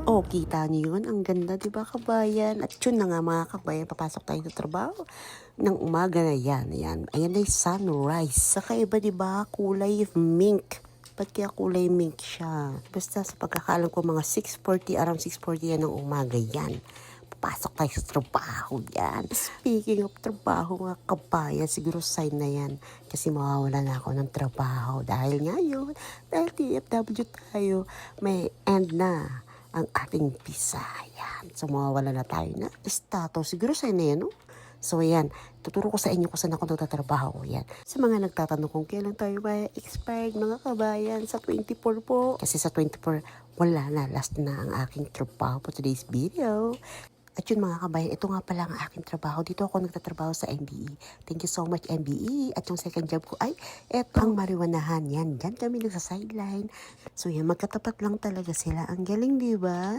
Oh, kita niyo yun? Ang ganda, di ba, kabayan? At yun na nga, mga kabayan, papasok tayo sa trabaho ng umaga na yan. Ayan, ayan na yung sunrise. Sa kaiba, di ba, kulay mink. Ba't kaya kulay mink siya? Basta sa pagkakaalam ko, mga 6:40, around 6:40 yan ng umaga yan. Papasok tayo sa trabaho yan. Speaking of trabaho, mga kabayan, siguro sign na yan. Kasi mawawala na ako ng trabaho. Dahil ngayon, dahil TFW tayo, may end na ang ating visa. Yan. So, mawawala na tayo na status. Siguro sign na yan, no? So, ayan. Tuturo ko sa inyo kung saan ako nagtatrabaho. Yan. Sa mga nagtatanong kung kailan tayo ba expired, mga kabayan, sa 24 po. Kasi sa 24, wala na. Last na ang aking trabaho for today's video. At yun, mga kabayan, ito nga pala ang aking trabaho. Dito ako nagtatrabaho sa MBE. Thank you so much, MBE. At yung second job ko ay eto, ang mariwanahan. Yan, dyan kami nagsa sideline. So yan, magkatapat lang talaga sila. Ang galing, di ba?